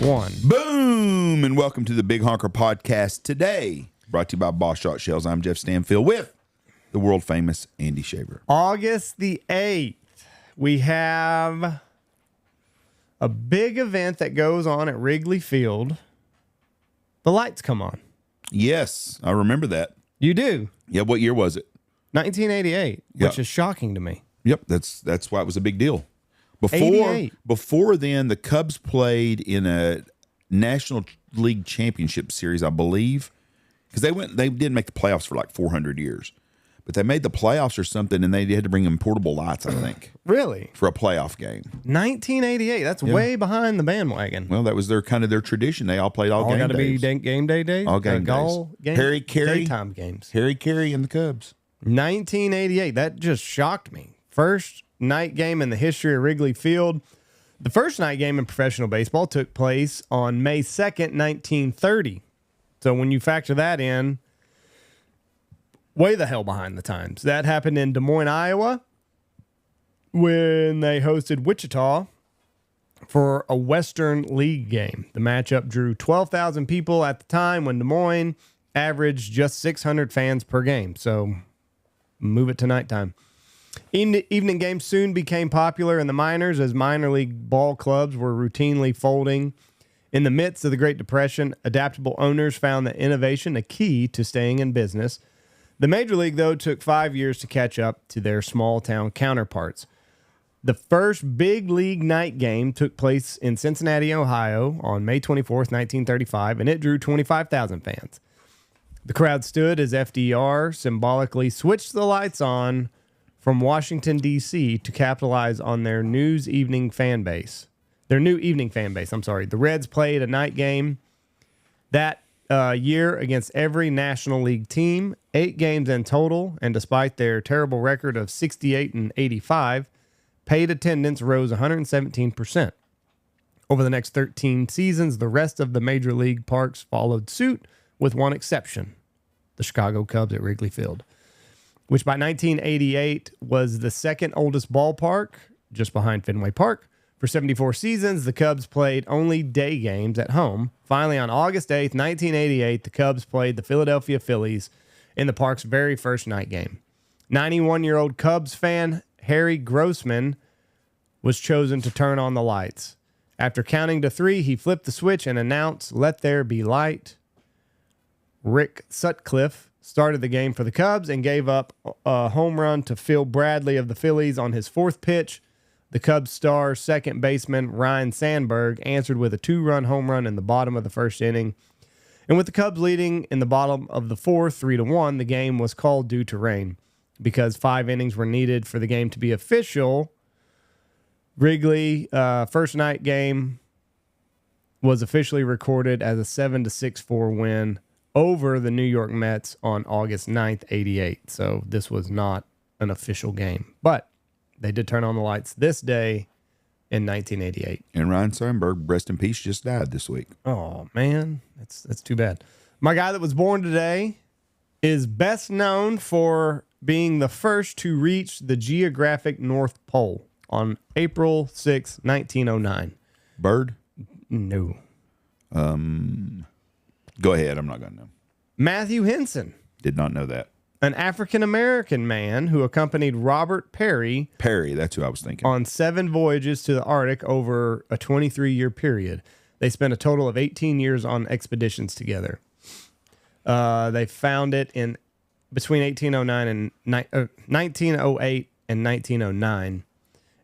1. Boom! And welcome to the Big Honker Podcast today. Brought to you by Boss Shot Shells. I'm Jeff Stanfield with the world famous Andy Shaver. August the 8th, we have a big event that goes on at Wrigley Field. The lights come on. Yes, I remember that. You do? Yeah, what year was it? 1988, which is shocking to me. Yep, that's why it was a big deal. 88. Before then, the Cubs played in a National League Championship Series, I believe, because they didn't make the playoffs for like 400 years, but they made the playoffs or something, and they had to bring in portable lights, I think. Really? For a playoff game. 1988. That's way behind the bandwagon. Well, that was their tradition. They all played all game days. All got to be game day days? All game days. Harry Carey. Daytime games. Harry Carey and the Cubs. 1988. That just shocked me. First night game in the history of Wrigley Field. The first night game in professional baseball took place on May 2nd, 1930. So when you factor that in, way the hell behind the times. That happened in Des Moines, Iowa, when they hosted Wichita for a Western League game. The matchup drew 12,000 people at the time when Des Moines averaged just 600 fans per game. So move it to nighttime. Evening games soon became popular in the minors as minor league ball clubs were routinely folding. In the midst of the Great Depression, adaptable owners found that innovation a key to staying in business. The major league, though, took 5 years to catch up to their small town counterparts. The first big league night game took place in Cincinnati, Ohio on May 24th, 1935, and it drew 25,000 fans. The crowd stood as FDR symbolically switched the lights on from Washington, D.C. to capitalize on their new evening fan base. The Reds played a night game that year against every National League team, 8 games in total, and despite their terrible record of 68 and 85, paid attendance rose 117%. Over the next 13 seasons, the rest of the major league parks followed suit, with one exception, the Chicago Cubs at Wrigley Field, which by 1988 was the second oldest ballpark, just behind Fenway Park. For 74 seasons, the Cubs played only day games at home. Finally, on August 8th, 1988, the Cubs played the Philadelphia Phillies in the park's very first night game. 91-year-old Cubs fan Harry Grossman was chosen to turn on the lights. After counting to 3, he flipped the switch and announced, "Let there be light." Rick Sutcliffe started the game for the Cubs and gave up a home run to Phil Bradley of the Phillies on his 4th pitch. The Cubs star second baseman Ryne Sandberg answered with a 2-run home run in the bottom of the first inning. And with the Cubs leading in the bottom of the 4th, 3-1, the game was called due to rain. Because 5 innings were needed for the game to be official, Wrigley first night game was officially recorded as a 7-6-4 win over the New York Mets on August 9th, 88. So this was not an official game. But they did turn on the lights this day in 1988. And Ryne Sandberg, rest in peace, just died this week. Oh, man. That's too bad. My guy that was born today is best known for being the first to reach the geographic North Pole on April 6, 1909. Bird? No. Go ahead. I'm not going to know. Matthew Henson. Did not know that. An African-American man who accompanied Robert Perry. Perry, that's who I was thinking. On 7 voyages to the Arctic over a 23-year period. They spent a total of 18 years on expeditions together. They found it in between 1908 and 1909,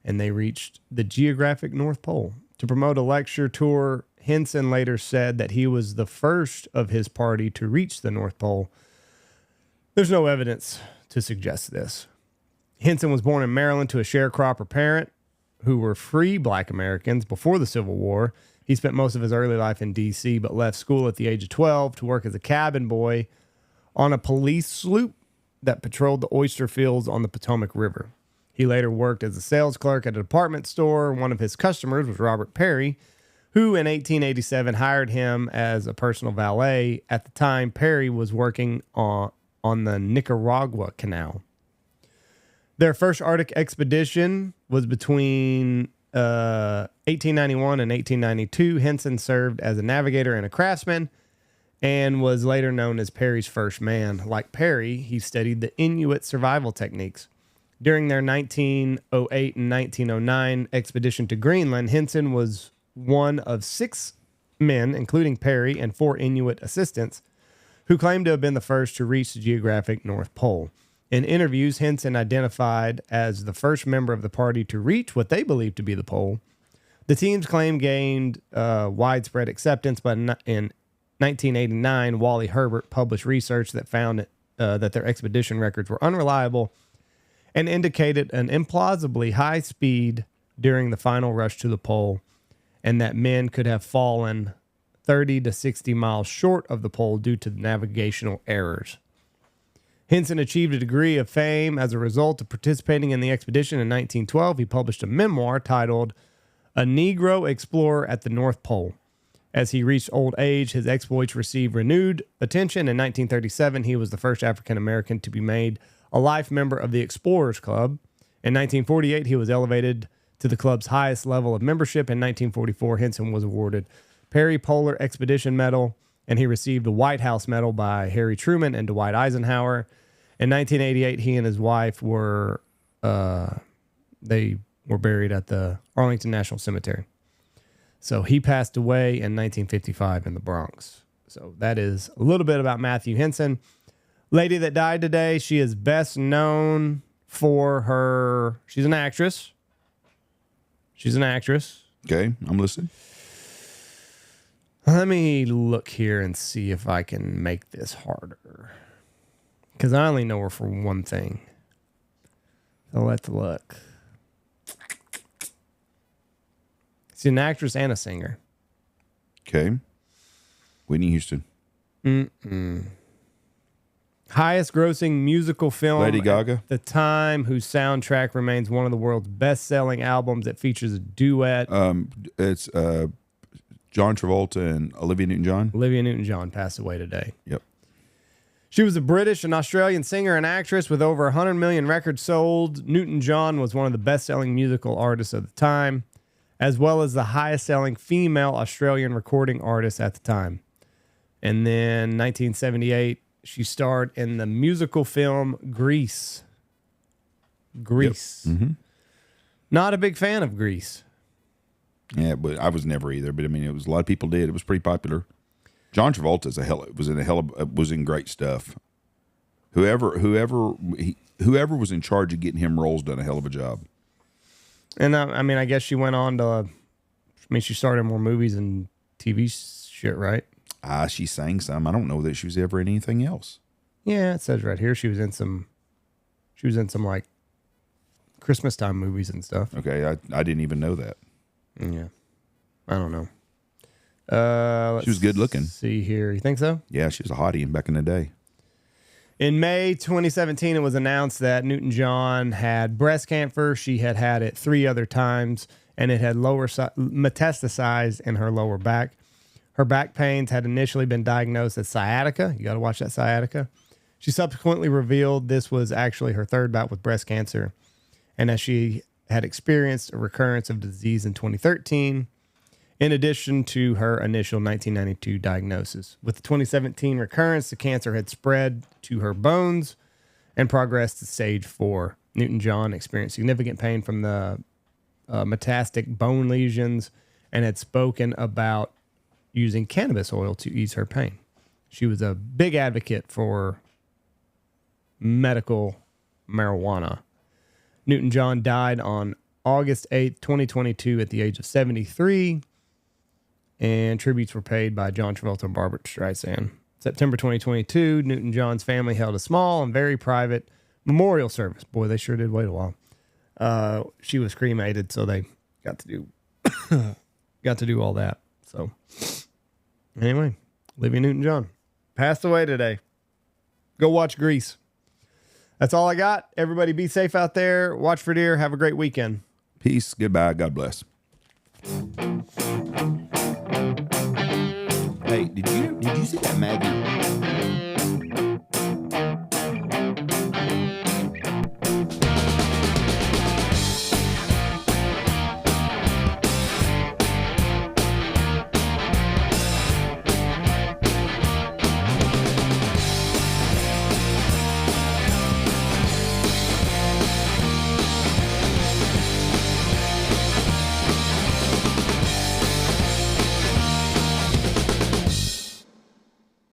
and they reached the geographic North Pole. To promote a lecture tour, Henson later said that he was the first of his party to reach the North Pole. There's no evidence to suggest this. Henson was born in Maryland to a sharecropper parent who were free black Americans before the Civil War. He spent most of his early life in D.C., but left school at the age of 12 to work as a cabin boy on a police sloop that patrolled the oyster fields on the Potomac River. He later worked as a sales clerk at a department store. One of his customers was Robert Perry, who in 1887 hired him as a personal valet. At the time, Perry was working on the Nicaragua Canal. Their first Arctic expedition was between 1891 and 1892, Henson served as a navigator and a craftsman and was later known as Perry's first man. Like Perry, he studied the Inuit survival techniques. During their 1908 and 1909 expedition to Greenland, Henson was one of 6 men, including Perry and 4 Inuit assistants, who claimed to have been the first to reach the geographic North Pole. In interviews, Henson identified as the first member of the party to reach what they believed to be the pole. The team's claim gained widespread acceptance, but in 1989, Wally Herbert published research that found that their expedition records were unreliable and indicated an implausibly high speed during the final rush to the pole, and that men could have fallen 30 to 60 miles short of the pole due to navigational errors. Henson achieved a degree of fame as a result of participating in the expedition in 1912. He published a memoir titled A Negro Explorer at the North Pole. As he reached old age, his exploits received renewed attention. In 1937, he was the first African American to be made a life member of the Explorers Club. In 1948, he was elevated to the club's highest level of membership. In 1944, Henson was awarded Perry Polar Expedition Medal, and he received a White House Medal by Harry Truman and Dwight Eisenhower. In 1988, he and his wife were buried at the Arlington National Cemetery. So he passed away in 1955 in the Bronx. So that is a little bit about Matthew Henson. Lady that died today, she is best known for she's an actress. Okay, I'm listening. Let me look here and see if I can make this harder. Because I only know her for one thing. So let's look. She's an actress and a singer. Okay. Whitney Houston. Highest grossing musical film Lady Gaga. at the time, whose soundtrack remains one of the world's best-selling albums that features a duet. It's John Travolta and Olivia Newton-John. Olivia Newton-John passed away today. Yep. She was a British and Australian singer and actress with over 100 million records sold. Newton-John was one of the best-selling musical artists of the time, as well as the highest-selling female Australian recording artist at the time. And then 1978, she starred in the musical film Grease. Yep. Mm-hmm. Not a big fan of Grease. Yeah, but I was never either. But I mean, a lot of people did. It was pretty popular. John Travolta was in great stuff. Whoever was in charge of getting him roles done a hell of a job. And I guess she went on to. She started in more movies and TV shit, right? She sang some. I don't know that she was ever in anything else. Yeah, it says right here she was in some like Christmas time movies and stuff. Okay, I didn't even know that. Yeah, I don't know. She was good looking. See here, you think so? Yeah, she was a hottie back in the day. In May 2017, it was announced that Newton-John had breast cancer. She had it 3 other times, and it had metastasized in her lower back. Her back pains had initially been diagnosed as sciatica. You got to watch that sciatica. She subsequently revealed this was actually her 3rd bout with breast cancer, and as she had experienced a recurrence of disease in 2013, in addition to her initial 1992 diagnosis. With the 2017 recurrence, the cancer had spread to her bones and progressed to stage 4. Newton-John experienced significant pain from the metastatic bone lesions and had spoken about using cannabis oil to ease her pain. She was a big advocate for medical marijuana. Newton-John died on August 8th, 2022 at the age of 73, and tributes were paid by John Travolta and Barbara Streisand. September 2022, Newton-John's family held a small and very private memorial service. Boy, they sure did wait a while. She was cremated, so they got to do all that. So anyway, Olivia Newton-John passed away today. Go watch Grease. That's all I got. Everybody be safe out there. Watch for deer. Have a great weekend. Peace. Goodbye. God bless. Hey, did you see that Maggie?